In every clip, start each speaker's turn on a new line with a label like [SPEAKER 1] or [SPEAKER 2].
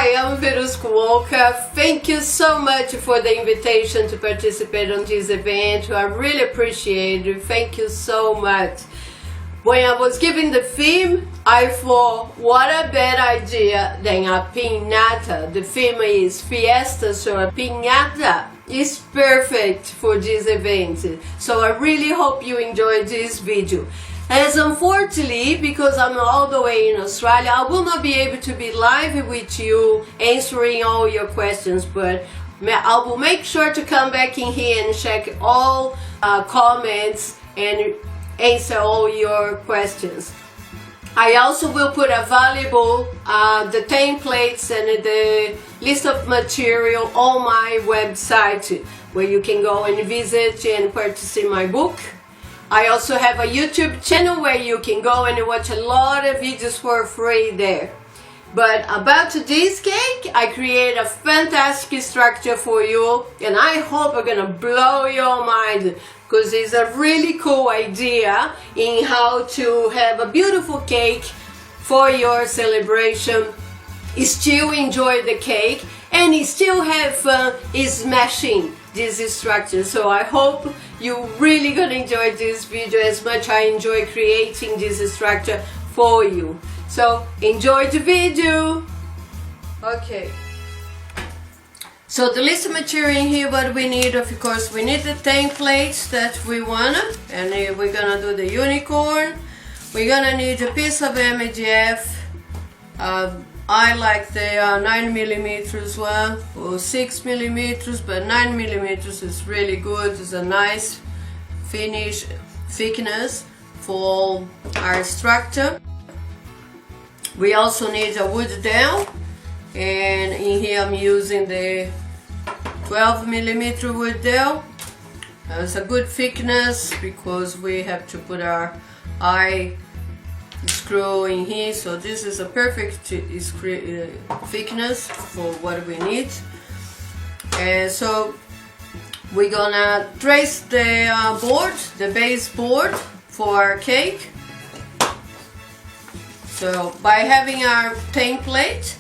[SPEAKER 1] Hi, I'm Virus Kuoka. Thank you so much for the invitation to participate on this event. I really appreciate it. Thank you so much. When I was given the theme, I thought, what a better idea than a piñata. The theme is fiesta, so a piñata is perfect for this event. So I really hope you enjoyed this video. As unfortunately, because I'm all the way in Australia, I will not be able to be live with you answering all your questions, but I will make sure to come back in here and check all comments and answer all your questions. I also will put available the templates and the list of material on my website where you can go and visit and purchase my book. I also have a YouTube channel where you can go and watch a lot of videos for free there. But about this cake, I create a fantastic structure for you, and I hope I'm gonna blow your mind, because it's a really cool idea in how to have a beautiful cake for your celebration, still enjoy the cake, and still have fun smashing this structure. So I hope you're really gonna enjoy this video as much as I enjoy creating this structure for you. So enjoy the video. Okay. So the list of material in here, what we need, of course, we need the templates that we wanna, and we're gonna do the unicorn. We're gonna need a piece of MDF. I like the 9mm one, or 6mm, but 9mm is really good. It's a nice thickness for our structure. We also need a wood dowel, and in here I'm using the 12mm wood dowel. It's a good thickness because we have to put our eye screw in here, so this is a perfect thickness for what we need. And so we're gonna trace the board, the base board for our cake. So by having our template,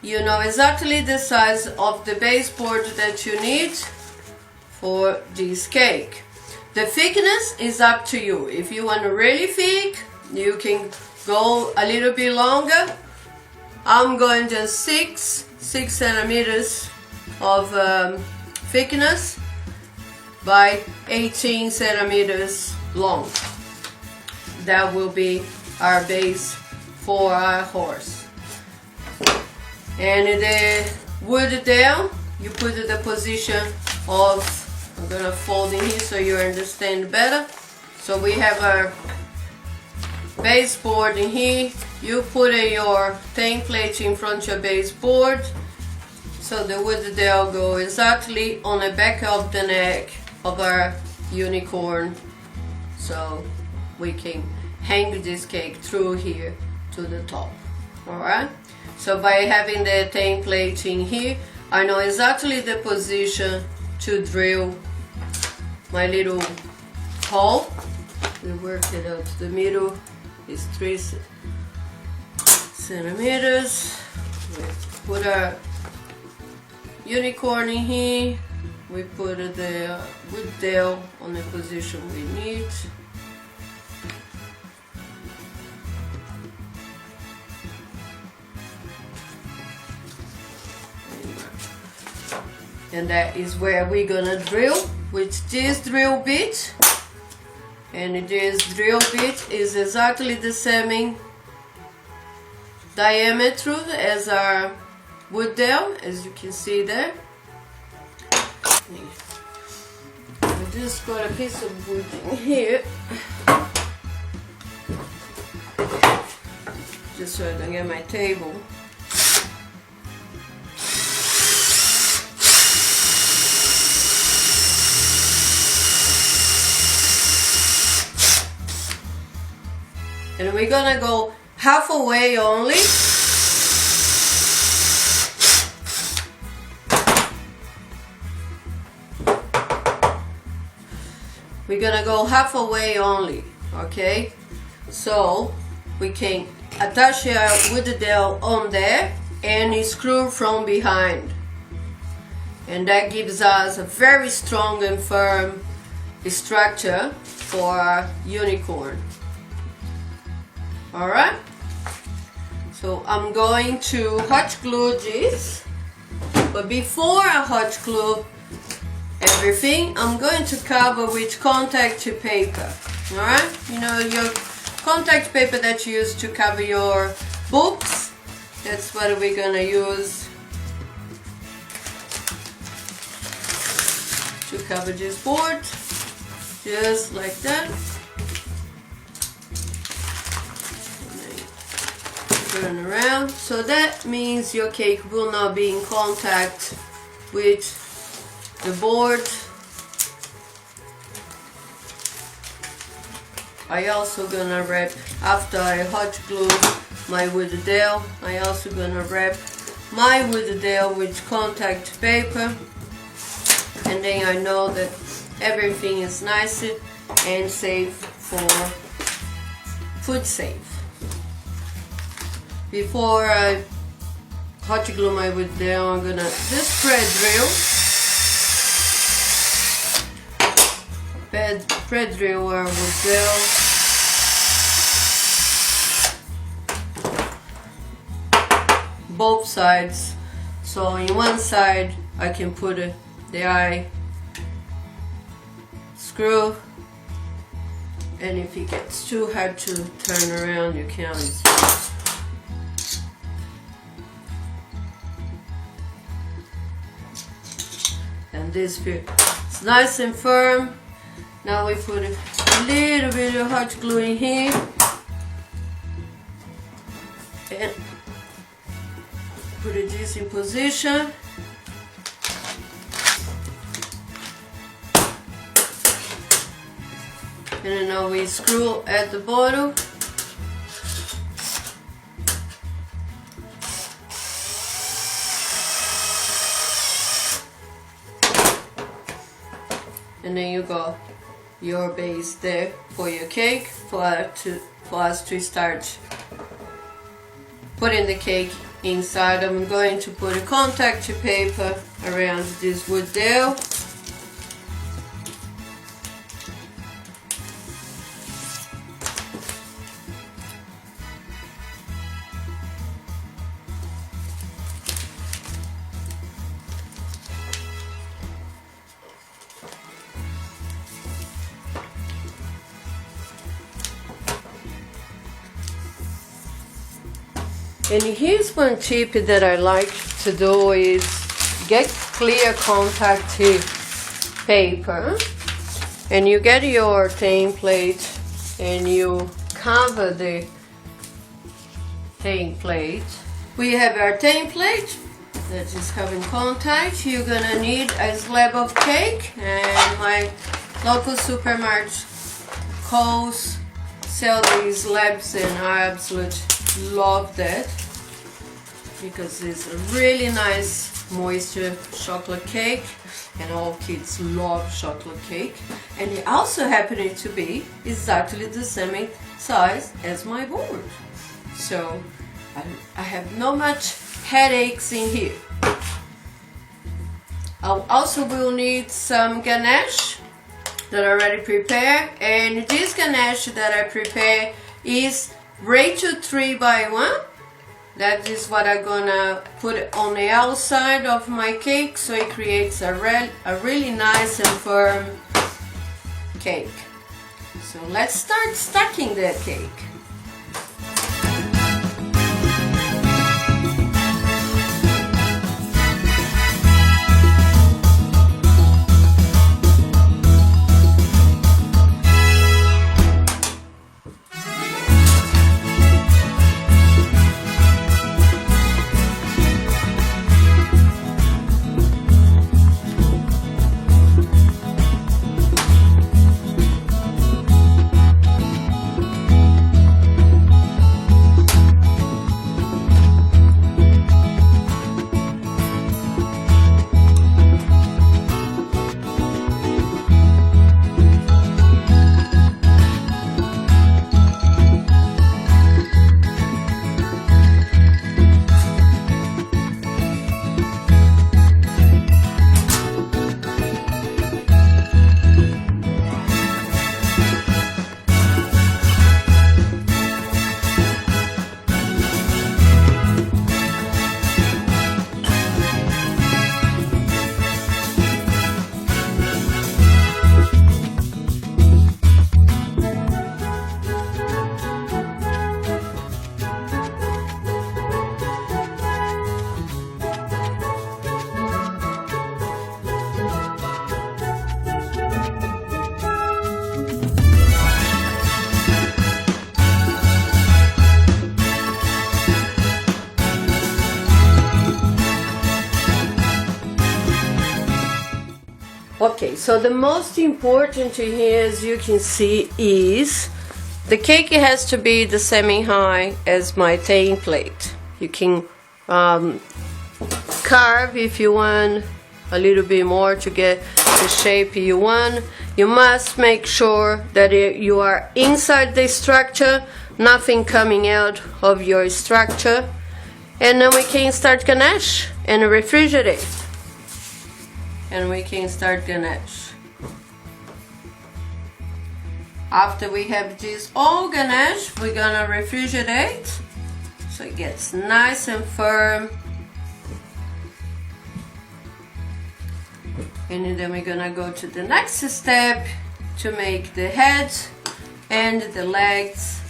[SPEAKER 1] you know exactly the size of the baseboard that you need for this cake. The thickness is up to you. If you want really thick, you can go a little bit longer. I'm going just 6 centimeters of thickness by 18 centimeters long. That will be our base for our horse. And the wood down, you put the position of, I'm gonna fold in here so you understand better. So we have our baseboard in here. You put your template in front of your baseboard, so the wood dowel go exactly on the back of the neck of our unicorn, so we can hang this cake through here to the top. Alright, so by having the template in here, I know exactly the position to drill my little hole. We work it out to the middle. Is 3 centimeters. We put our unicorn in here. We put the wood dowel on the position we need. And that is where we're gonna drill with this drill bit. And this drill bit is exactly the same diameter as our wood dowel, as you can see there. I just got a piece of wood in here, just so I don't get my table. And we're gonna go halfway only. We're gonna go halfway only, okay? So we can attach our wood dowel on there, and screw from behind. And that gives us a very strong and firm structure for our unicorn. Alright? So I'm going to hot glue this, but before I hot glue everything, I'm going to cover with contact paper. Alright? You know, your contact paper that you use to cover your books, that's what we're gonna use to cover this board, just like that. Turn around. So that means your cake will not be in contact with the board. I also gonna wrap, after I hot glue my wood dowel, I also gonna wrap my wood dowel with contact paper, and then I know that everything is nice and safe for food safe. Before I hot glue my wood dowel, I'm gonna just spread drill our wood dowel. Both sides. So in one side I can put the eye screw, and if it gets too hard to turn around, you can always. And this bit is nice and firm. Now we put a little bit of hot glue in here, and put this in position. And then now we screw at the bottom. And then you got your base there for your cake, for us to start putting the cake inside. I'm going to put a contact paper around this wood dowel. And here's one tip that I like to do is get clear contact paper, and you get your template and you cover the template. We have our template that is having contact. You're gonna need a slab of cake, and my local supermarket Coles sell these slabs, and I absolutely love that because it's a really nice moisture chocolate cake, and all kids love chocolate cake. And it also happened to be exactly the same size as my board, so I have no much headaches in here. I also will need some ganache that I already prepared, and this ganache that I prepared is Rachel 3x1. That is what I'm gonna put on the outside of my cake, so it creates a really nice and firm cake. So let's start stacking that cake. Okay, so the most important here, as you can see, is the cake has to be the same height as my template. You can carve if you want a little bit more to get the shape you want. You must make sure that you are inside the structure, nothing coming out of your structure. And then we can start ganache and refrigerate. And we can start ganache. After we have this all ganache, we're gonna refrigerate so it gets nice and firm. And then we're gonna go to the next step to make the head and the legs.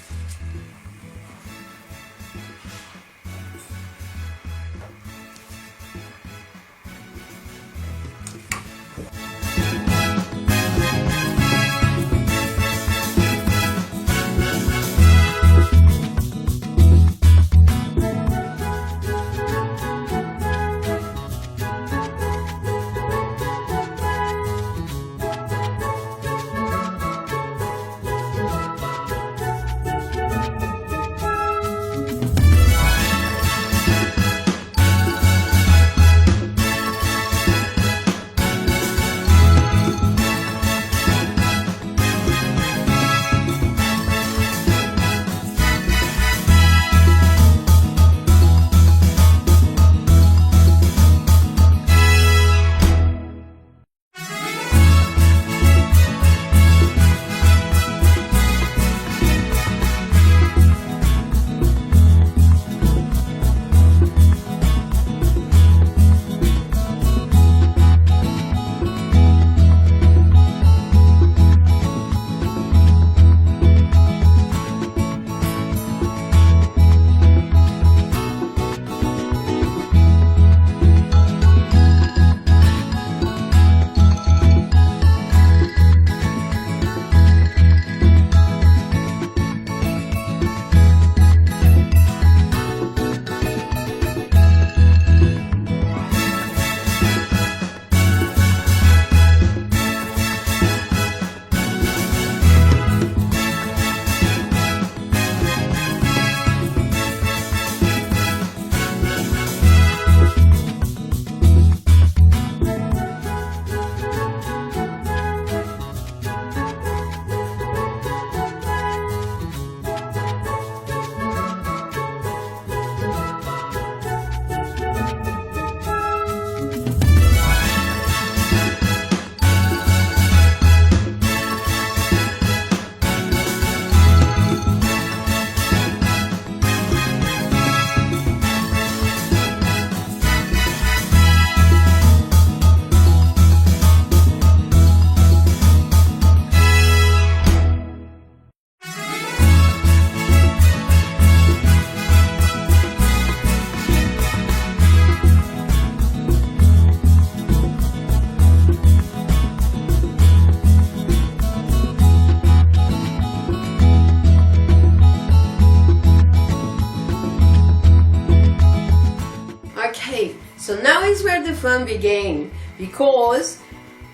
[SPEAKER 1] So now is where the fun began, because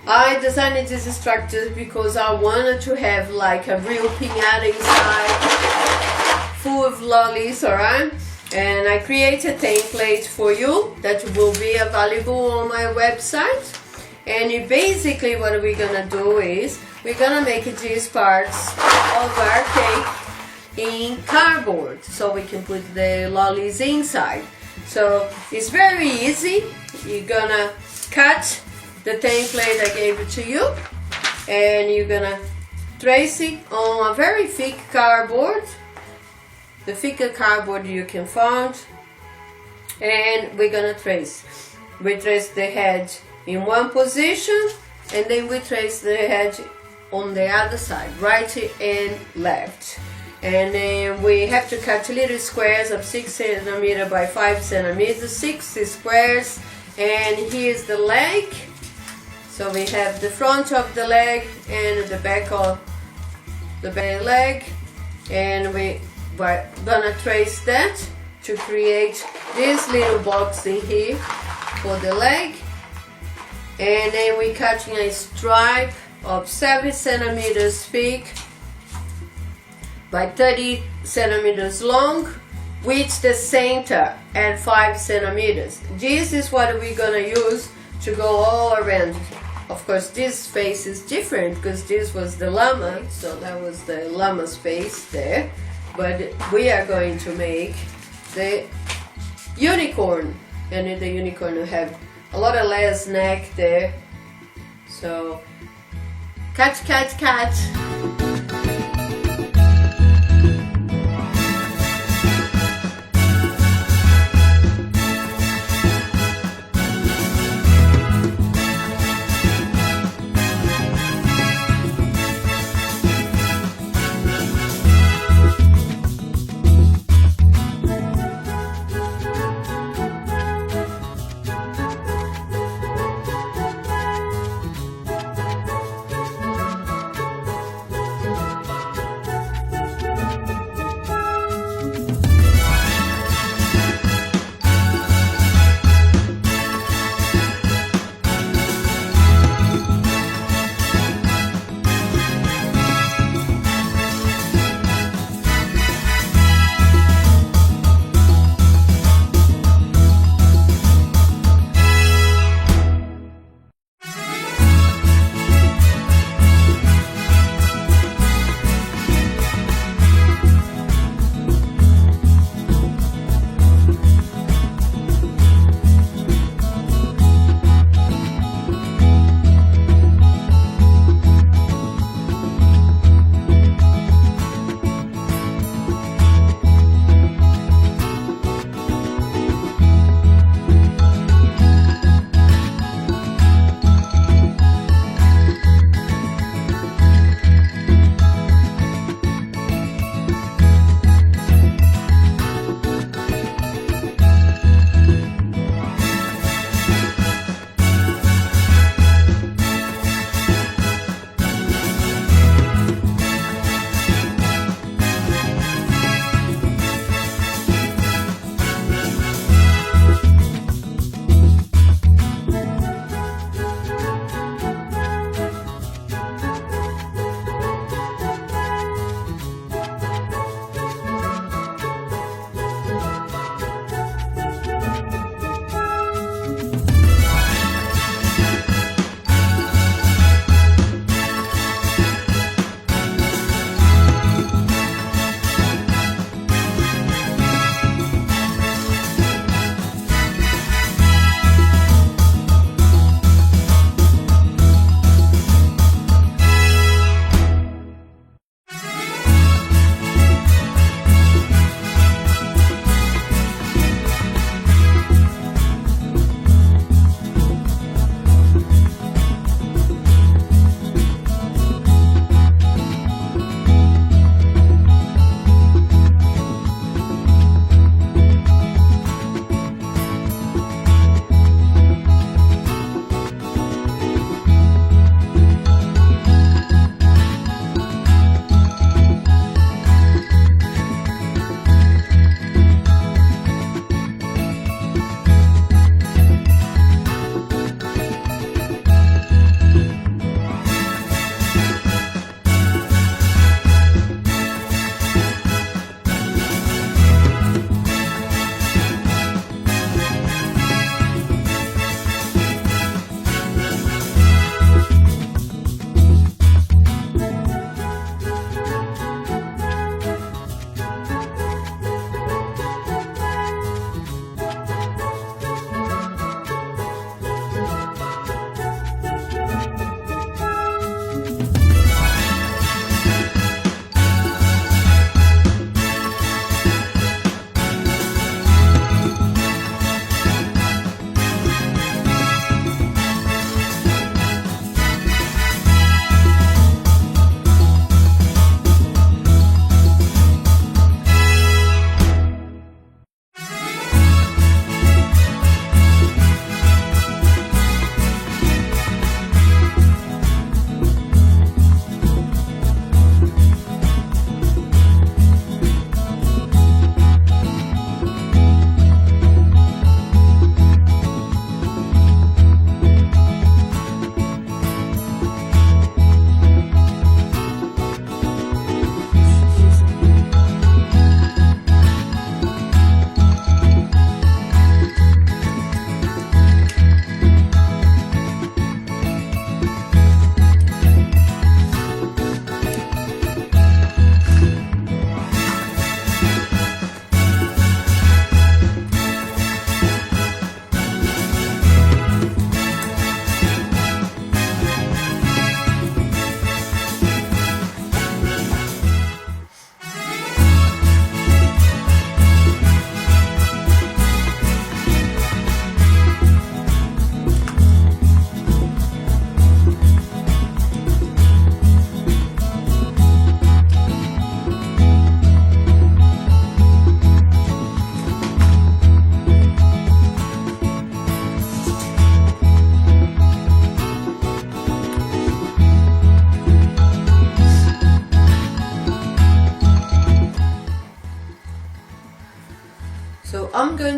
[SPEAKER 1] I designed this structure because I wanted to have like a real piñata inside, full of lollies, alright? And I created a template for you that will be available on my website. And basically what we're gonna do is, we're gonna make these parts of our cake in cardboard, so we can put the lollies inside. So it's very easy. You're gonna cut the template I gave it to you, and you're gonna trace it on a very thick cardboard, the thicker cardboard you can find, and we're gonna trace. We trace the head in one position, and then we trace the head on the other side, right and left. And then we have to cut little squares of 6 centimeters by 5 centimeters, 6 squares. And here's the leg. So we have the front of the leg and the back of the back leg, and we're gonna trace that to create this little box in here for the leg. And then we're cutting a stripe of 7 centimeters thick by 30 centimeters long, with the center at 5 centimeters. This is what we're gonna use to go all around. Of course, this face is different because this was the llama, so that was the llama's face there. But we are going to make the unicorn, and the unicorn will have a lot of less neck there. So, cut, cut, cut.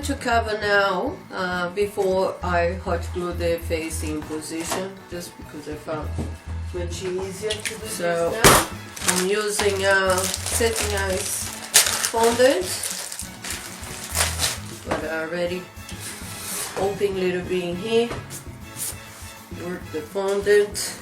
[SPEAKER 1] going to cover now before I hot glue the facing position, just because I found much easier to do this now. I'm using setting ice fondant, but I already open a little bit in here. Work the fondant.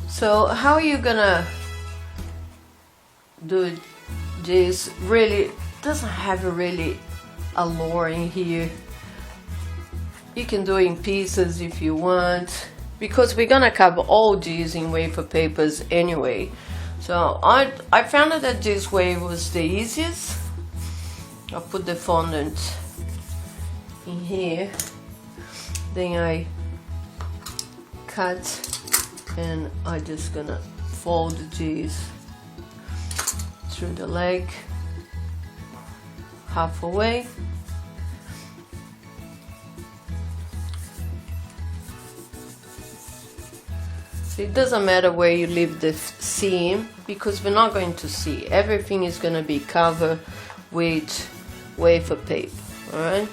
[SPEAKER 1] So how are you gonna do this? Really doesn't have really a lore in here. You can do it in pieces if you want, because we're gonna cover all these in wafer papers anyway. So I found that this way was the easiest. I'll put the fondant in here, then I cut, and I'm just gonna fold these through the leg halfway. So it doesn't matter where you leave the seam, because we're not going to see. Everything is gonna be covered with wafer paper, alright?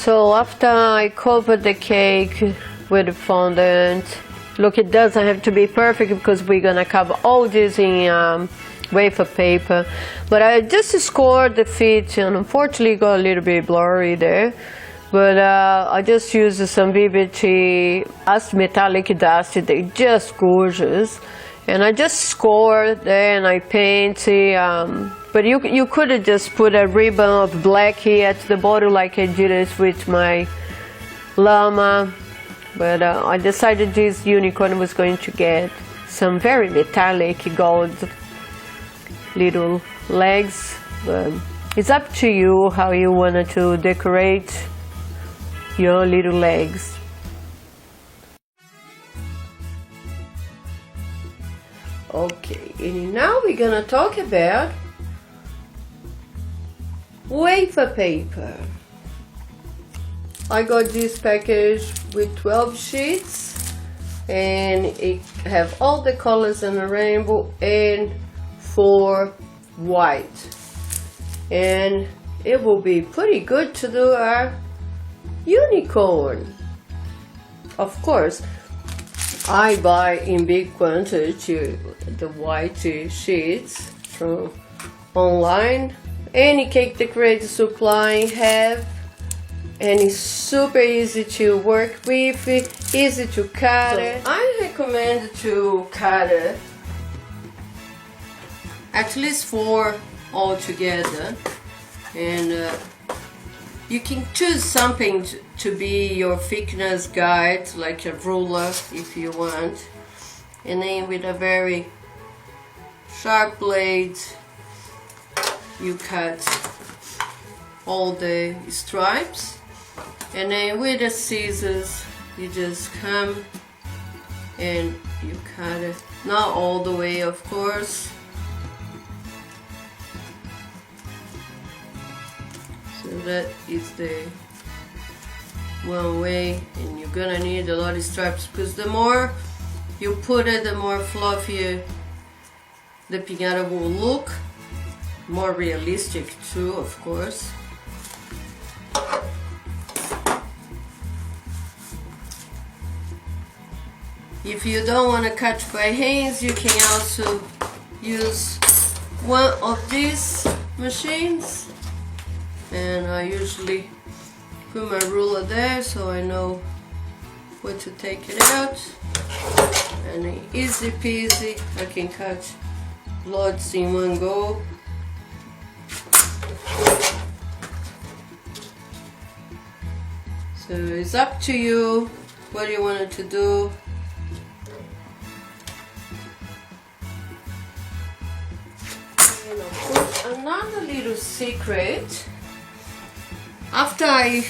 [SPEAKER 1] So after I cover the cake with the fondant, look, it doesn't have to be perfect because we're gonna cover all this in wafer paper, but I just scored the feet and unfortunately got a little bit blurry there, but I just used some VBT as metallic dust. They're just gorgeous, and I just scored there and I painted, but you could have just put a ribbon of black here at the bottom like I did it with my llama, but I decided this unicorn was going to get some very metallic gold little legs, but it's up to you how you wanted to decorate your little legs. Okay, and now we're gonna talk about wafer paper. I got this package with 12 sheets and it have all the colors in the rainbow and 4 white, and it will be pretty good to do our unicorn. Of course, I buy in big quantity the white sheets from online. Any cake decorator supply have, and it's super easy to work with, easy to cut it. I recommend to cut it at least 4 altogether, and you can choose something to be your thickness guide, like a ruler if you want, and then with a very sharp blade you cut all the stripes, and then with the scissors you just come and you cut it, not all the way of course. So that is the one way, and you're gonna need a lot of stripes because the more you put it, the more fluffier the piñata will look, more realistic too, of course. If you don't want to cut by hands, you can also use one of these machines, and I usually put my ruler there so I know where to take it out, and easy peasy I can cut lots in one go. So it's up to you what you wanted to do. And of course, another little secret, after I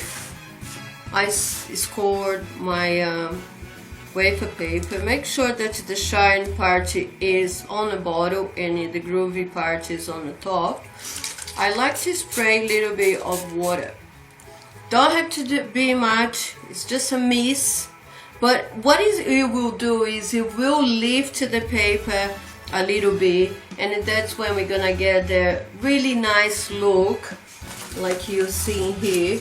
[SPEAKER 1] scored my wafer paper, make sure that the shine part is on the bottom and the groovy part is on the top. I like to spray a little bit of water. Don't have to be much, it's just a mist, but what it will do is it will lift the paper a little bit, and that's when we're gonna get the really nice look like you're seeing here,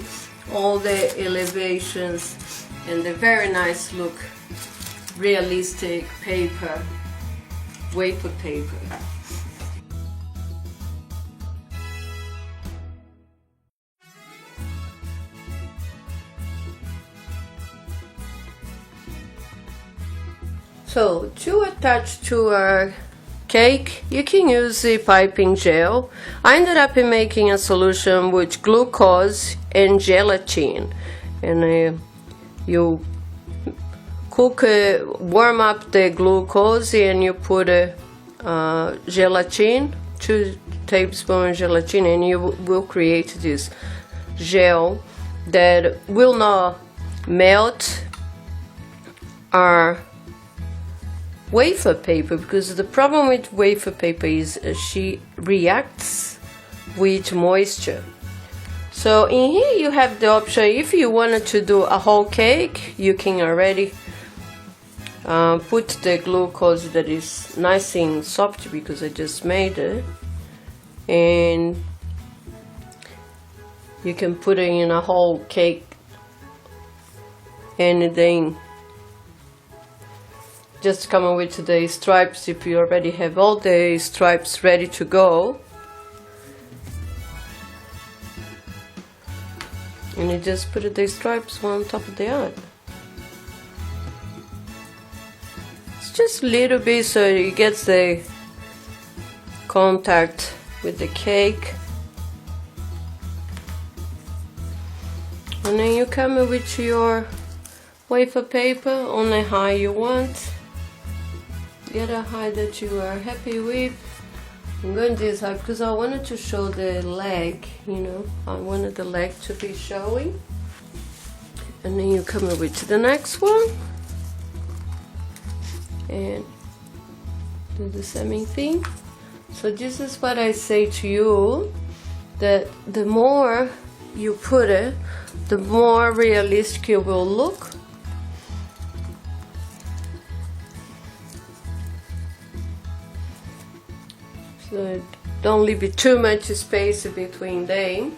[SPEAKER 1] all the elevations and the very nice look, realistic paper, wafer paper. So to attach to our cake, you can use the piping gel. I ended up making a solution with glucose and gelatin, and you cook, warm up the glucose, and you put gelatin, 2 tablespoons gelatin, and you will create this gel that will not melt our wafer paper, because the problem with wafer paper is she reacts with moisture. So in here you have the option, if you wanted to do a whole cake, you can already put the glucose that is nice and soft because I just made it, and you can put it in a whole cake and then just come with the stripes if you already have all the stripes ready to go. And you just put the stripes one on top of the other. It's just a little bit so it gets the contact with the cake. And then you come with your wafer paper on the height you want. Get a height that you are happy with. I'm going this height because I wanted to show the leg, you know. I wanted the leg to be showing. And then you come with the next one. And do the same thing. So this is what I say to you, that the more you put it, the more realistic it will look. So don't leave it too much space between them.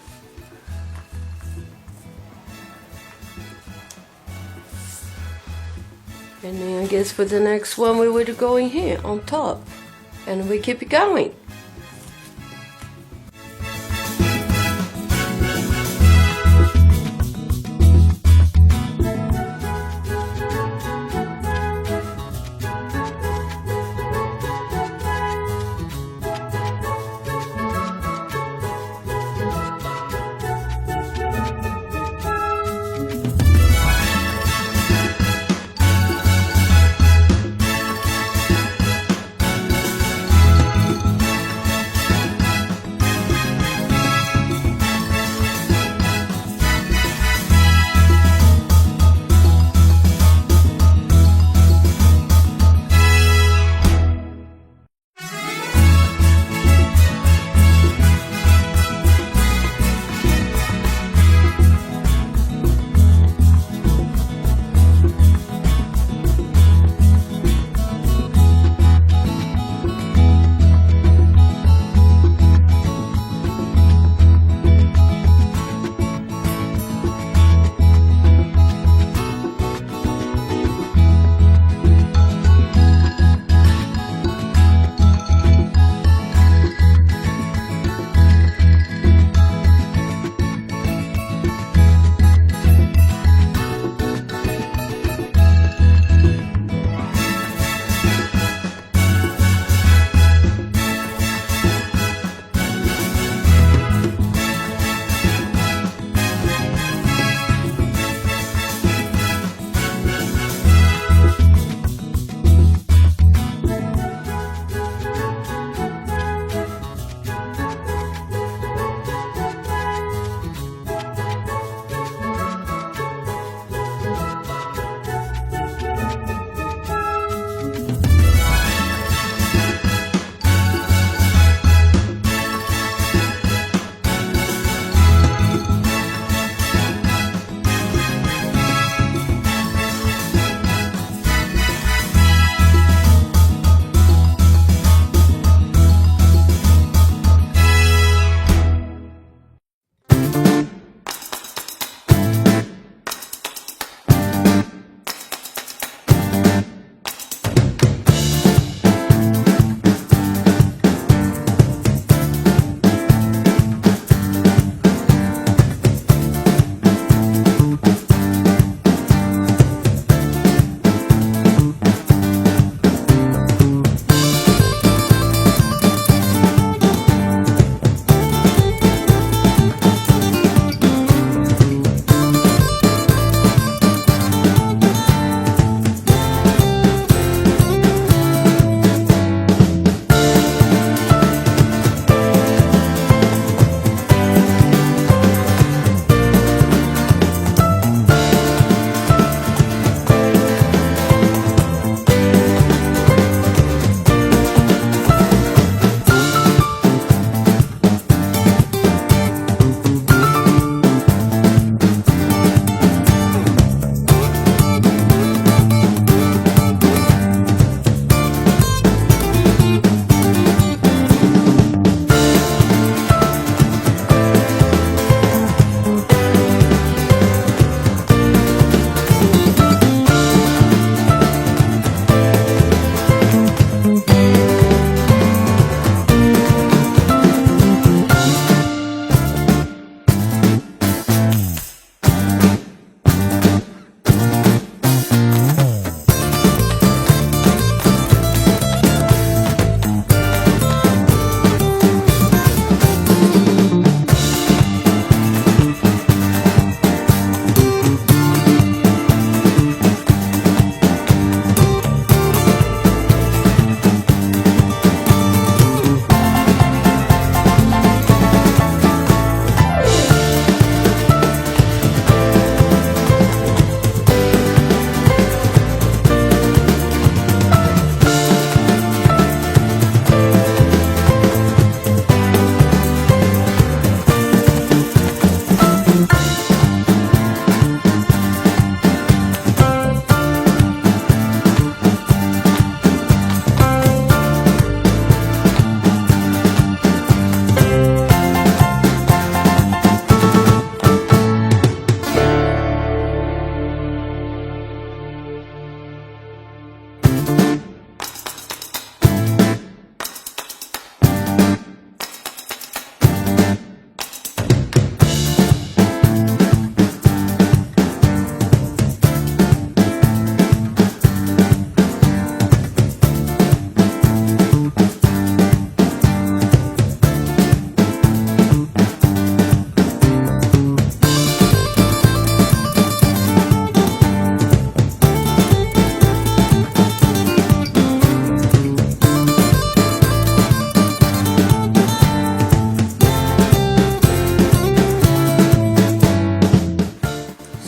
[SPEAKER 1] And then I guess for the next one we would go in here on top. And we keep it going.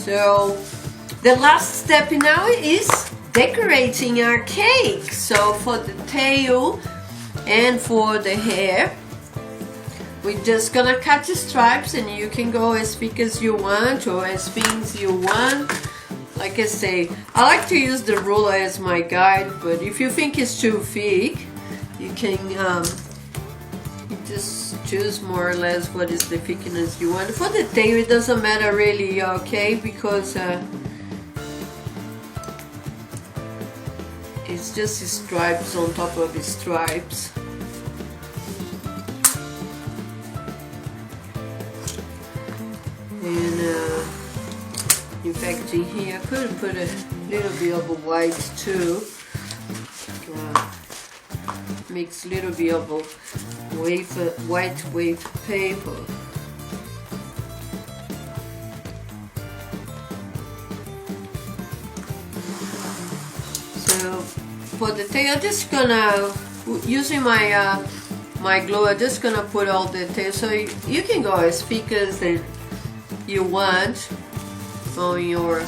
[SPEAKER 1] So the last step now is decorating our cake. So for the tail and for the hair, we're just gonna cut the stripes, and you can go as thick as you want or as thin as you want. Like I say, I like to use the ruler as my guide, but if you think it's too thick, you can you just choose more or less what is the thickness you want. For the tail, it doesn't matter really, okay, because it's just stripes on top of the stripes. And in fact, in here I could put a little bit of white too. Mix a little bit of white wafer paper. So for the tail, I'm just gonna, using my my glue, I'm just gonna put all the tail. So you can go as thick as you want on your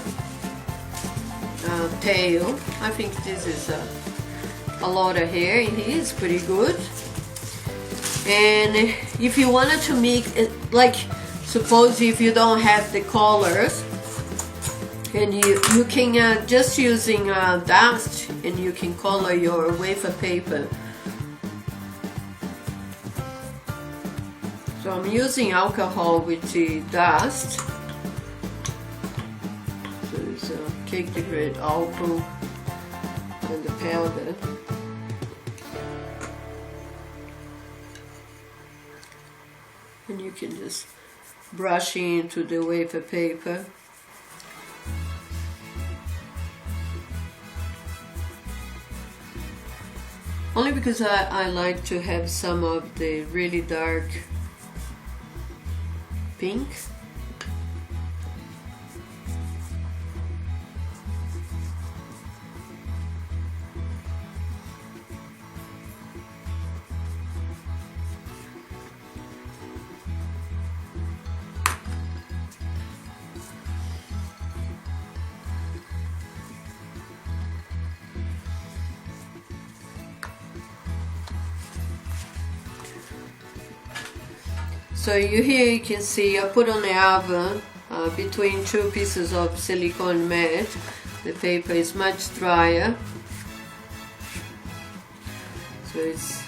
[SPEAKER 1] tail. I think this is a lot of hair in here. It's pretty good. And if you wanted to make it, like suppose if you don't have the colors, and you can just using dust, and you can color your wafer paper. So I'm using alcohol with the dust. So it's cake decorate alcohol and the powder. And you can just brush into the wafer paper. Only because I like to have some of the really dark pink. So here you can see I put on the oven between two pieces of silicone mat. The paper is much drier, so it's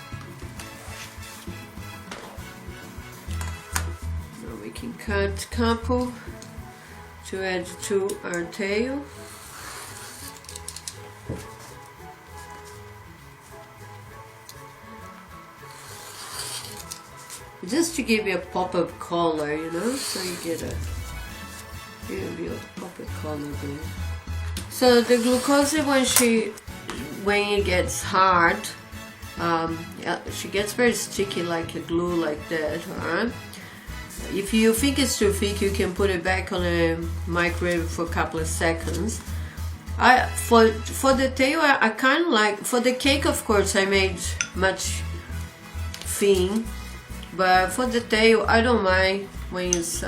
[SPEAKER 1] now we can cut a couple to add to our tail. Just to give you a pop of color, you know, so you get a little bit of pop of color there. So the glucose, when it gets hard, she gets very sticky like a glue like that. Alright. If you think it's too thick, you can put it back on a microwave for a couple of seconds. For the tail, I kind of like, for the cake, of course, I made much thin. But for the tail, I don't mind when it's,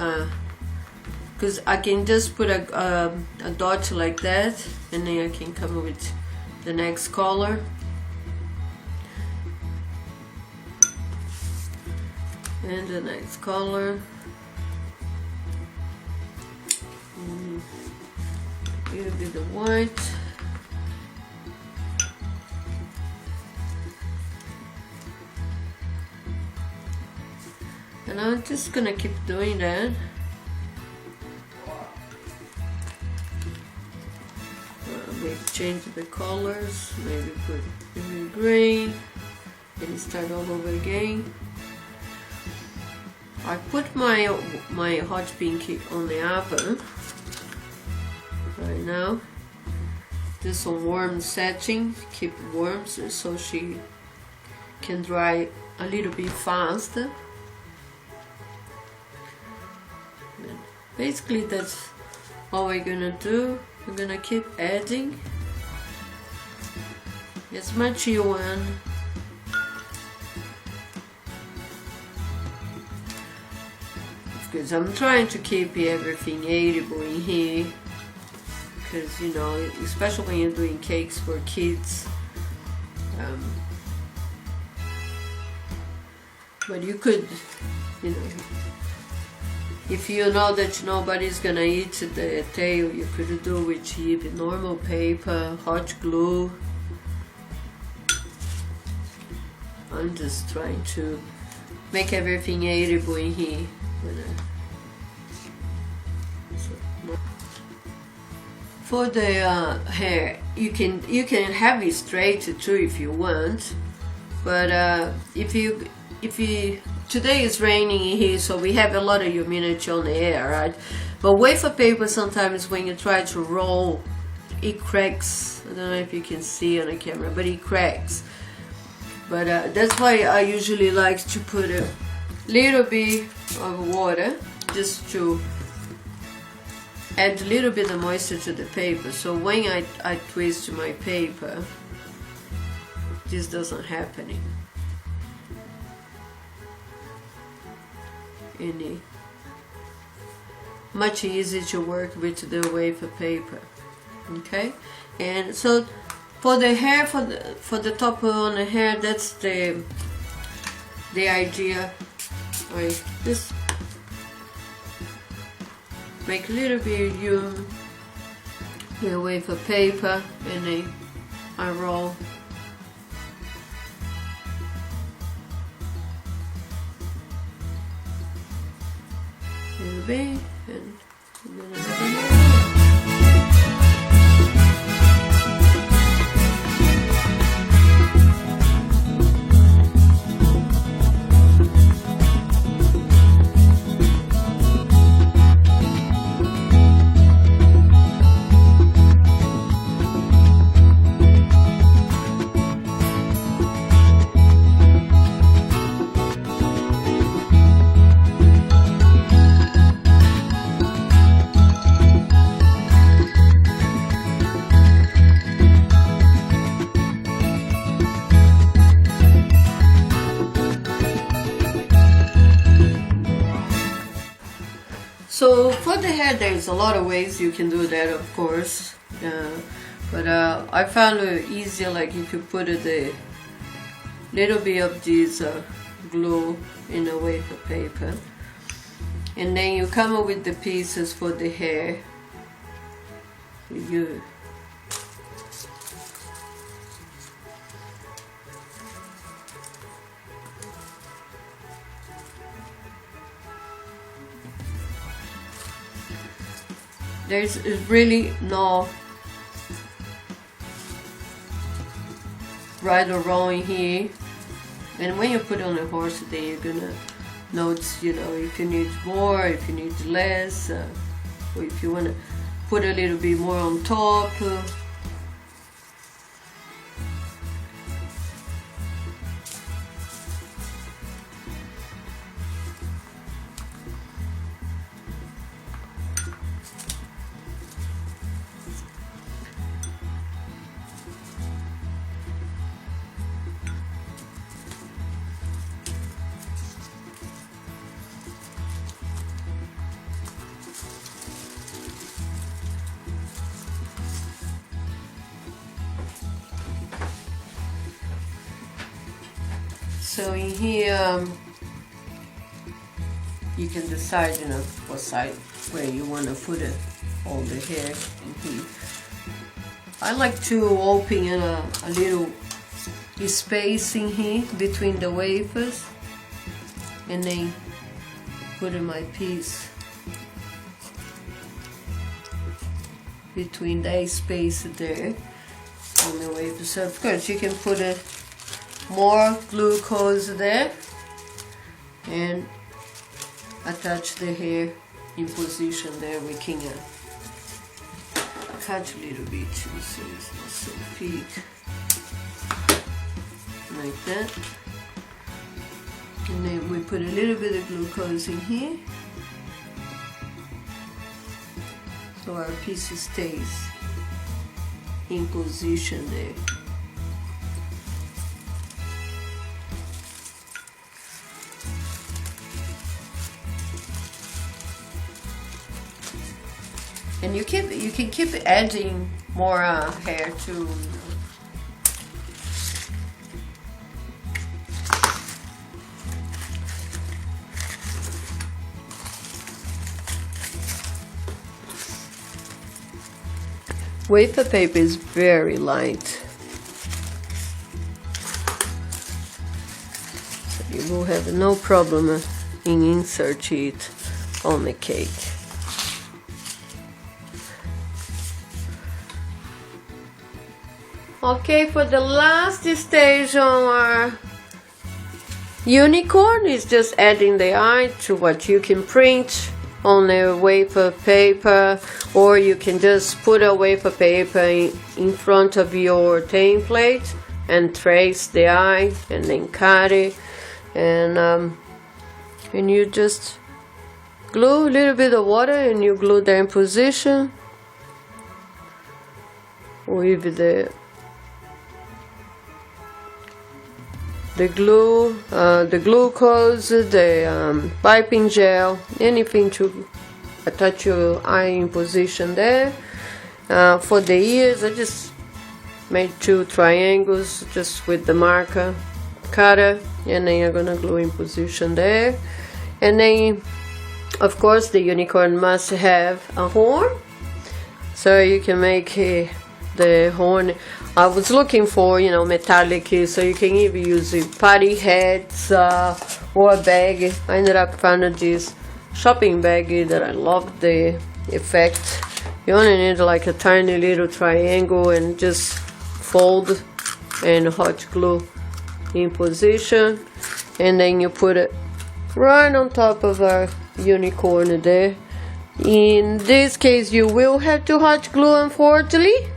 [SPEAKER 1] because I can just put a dot like that, and then I can come with the next color. And the next color. A little bit of white. And I'm just gonna keep doing that. Maybe change the colors, maybe put green, and start all over again. I put my hot pink on the oven right now. Just some warm setting, keep it warm so she can dry a little bit faster. Basically, that's all we're gonna do. We're gonna keep adding as much you want. because I'm trying to keep everything edible in here, because you know, especially when you're doing cakes for kids. But you could, you know, if you know that nobody's gonna eat the tail, you could do with cheap normal paper, hot glue. I'm just trying to make everything edible in here. For the hair, you can have it straight too if you want, but if you today is raining in here, so we have a lot of humidity on the air, right? But wafer paper, sometimes when you try to roll, it cracks. I don't know if you can see on the camera, but it cracks. But that's why I usually like to put a little bit of water, just to add a little bit of moisture to the paper. So when I twist my paper, this doesn't happen. Much easier to work with the wafer paper. Okay, and so for the hair, for the top on the hair, that's the idea. I just make a little bit of the wafer paper, and then I roll. A little bit, and then so for the hair, there's a lot of ways you can do that, of course, but I found it easier, like if you put a little bit of this glue in a wafer paper, and then you come up with the pieces for the hair. There's really no right or wrong in here, and when you put on a horse, then you're gonna notice, you know, if you need more, if you need less, or if you want to put a little bit more on top. So in here, you can decide, you know, what side where you want to put it, all the hair in here. I like to open a little space in here between the wafers, and then put in my piece between that space there on the wafer. So of course you can put more glucose there and attach the hair in position there. We can cut a little bit too, so it's not so big, like that. And then we put a little bit of glucose in here, so our piece stays in position there. And you can keep adding more hair to. Wafer paper is very light, so you will have no problem in insert it on the cake. Okay, for the last stage on our unicorn is just adding the eye to what you can print on a wafer paper, or you can just put a wafer paper in front of your template and trace the eye and then cut it, and you just glue a little bit of water and you glue them in position with the glue, the glucose, the piping gel, anything to attach your eye in position there. For the ears, I just made 2 triangles just with the marker cutter, and then I'm gonna glue in position there. And then, of course, the unicorn must have a horn, so you can make the horn. I was looking for, metallic, so you can even use party hats or a bag. I ended up finding this shopping bag that I love the effect. You only need like a tiny little triangle and just fold and hot glue in position, and then you put it right on top of our unicorn there. In this case, you will have to hot glue, unfortunately,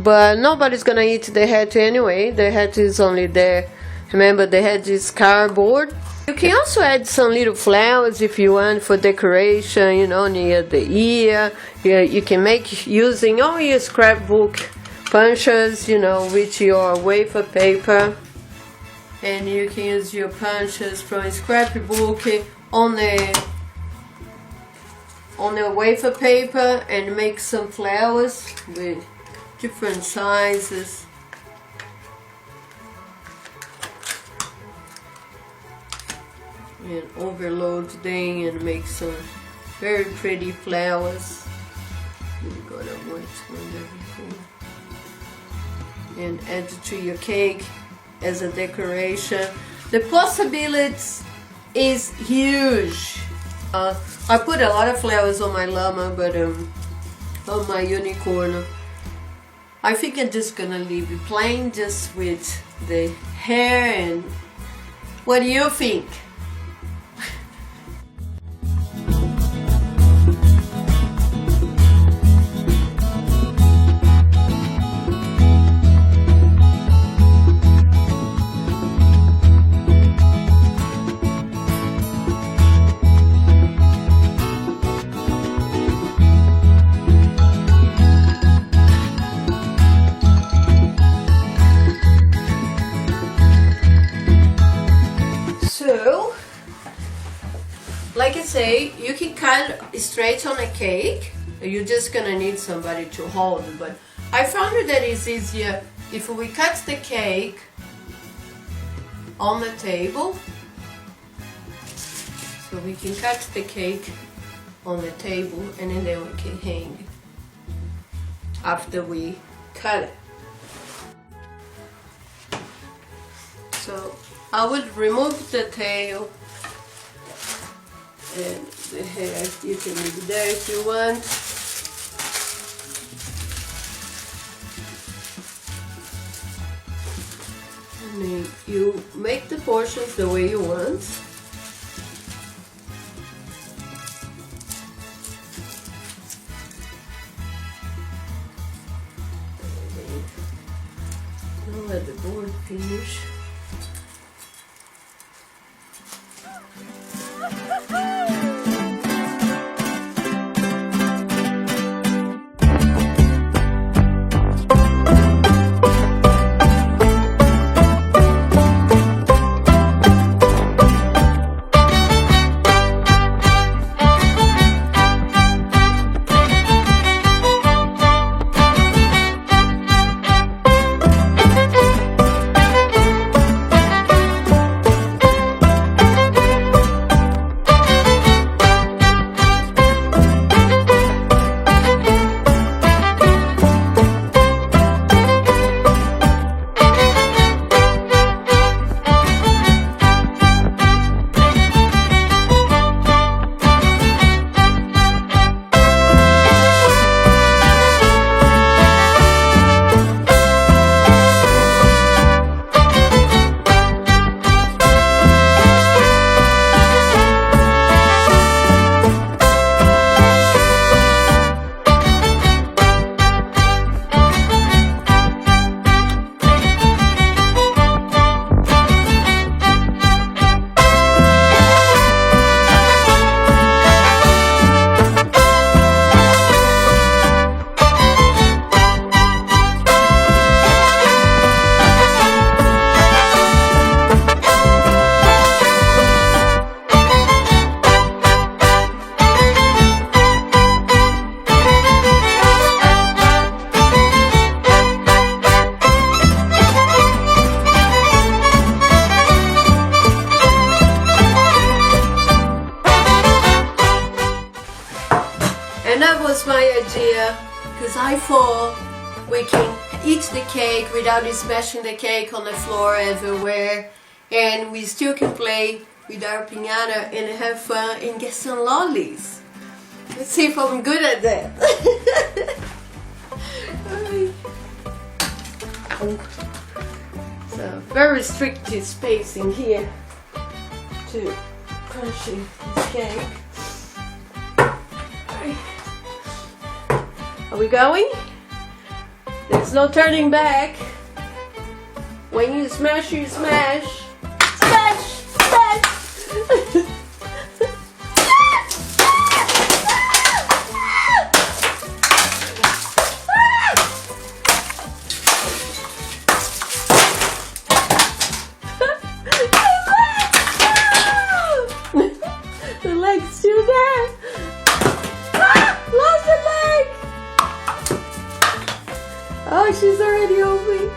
[SPEAKER 1] but nobody's gonna eat the hat anyway. The hat is only there. Remember, the hat is cardboard. You can also add some little flowers if you want for decoration, near the ear. You can make using all your scrapbook punches, with your wafer paper. And you can use your punches from scrapbook on the wafer paper and make some flowers with different sizes. And overload them and make some very pretty flowers. You got a white one, everything. And add it to your cake as a decoration. The possibilities is huge. I put a lot of flowers on my llama, but on my unicorn, I think I'm just gonna leave it plain, just with the hair. And what do you think? So, like I say, you can cut straight on a cake. You're just gonna need somebody to hold it, but I found that it's easier if we cut the cake on the table. So we can cut the cake on the table, and then we can hang after we cut it. So I would remove the tail and the hair. You can leave it there if you want. And then you make the portions the way you want. Now let the board finish. because I thought we can eat the cake without smashing the cake on the floor everywhere, and we still can play with our piñata and have fun and get some lollies. Let's see if I'm good at that. So very restricted spacing here to crunching this cake. Are we going? There's no turning back. When you smash, you smash. Smash! Smash! The leg's still there. Lost the leg! Oh, she's already open.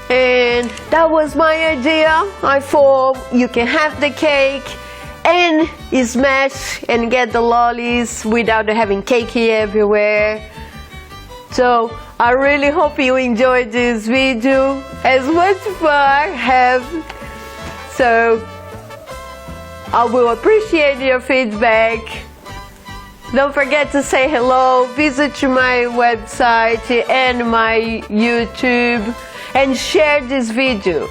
[SPEAKER 1] And that was my idea. I thought you can have the cake and smash and get the lollies without having cakey everywhere. So I really hope you enjoyed this video as much fun I have. So I will appreciate your feedback. Don't forget to say hello, visit my website and my YouTube, and share this video.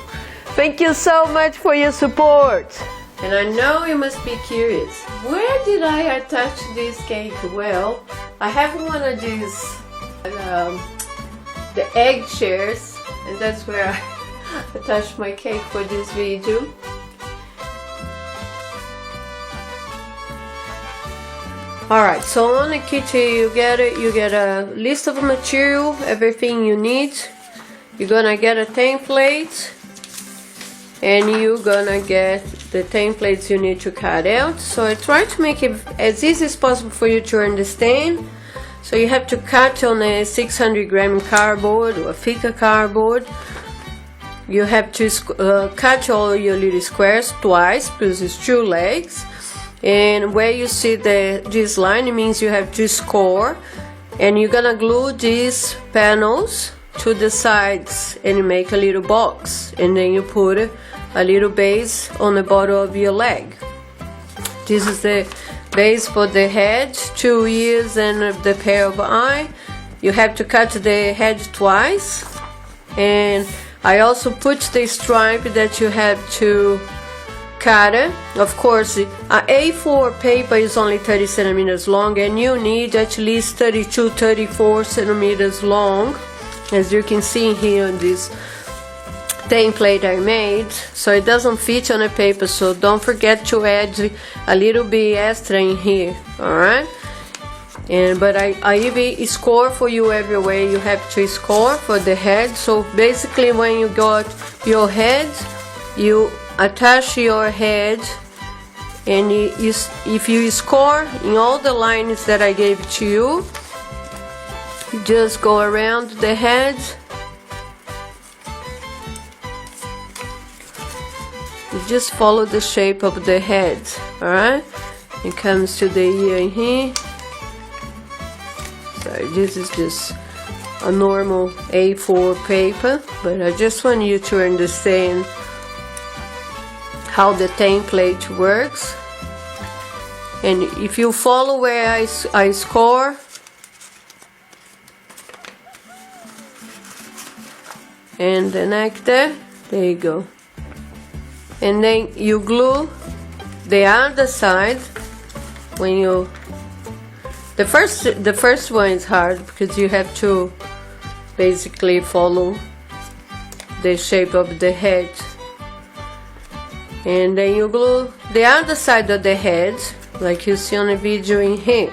[SPEAKER 1] Thank you so much for your support. And I know you must be curious, where did I attach this cake? Well, I have one of these the egg chairs, and that's where I attached my cake for this video. Alright, so on the kit you get a list of material, everything you need. You're gonna get a template, and you're gonna get the templates you need to cut out. So I try to make it as easy as possible for you to understand. So you have to cut on a 600-gram cardboard or thicker cardboard. You have to cut all your little squares twice because it's 2 legs. And where you see this line, it means you have to score. And you're gonna glue these panels to the sides and make a little box. And then you put a little base on the bottom of your leg. This is the base for the head, 2 ears, and the pair of eye. You have to cut the head twice. And I also put the stripe that you have to cut it. Of course, A4 paper is only 30 centimeters long, and you need at least 32-34 centimeters long, as you can see here on this template I made. So it doesn't fit on the paper, so don't forget to add a little bit extra in here. Alright, but I even score for you everywhere. You have to score for the head. So basically, when you got your head, you attach your head, and if you score in all the lines that I gave to you, you just go around the head. You just follow the shape of the head. Alright, it comes to the ear in here. So this is just a normal A4 paper, but I just want you to understand how the template works. And if you follow where I score, and the neck there you go, and then you glue the other side. When you the first one is hard because you have to basically follow the shape of the head. And then you glue the other side of the head, like you see on the video in here.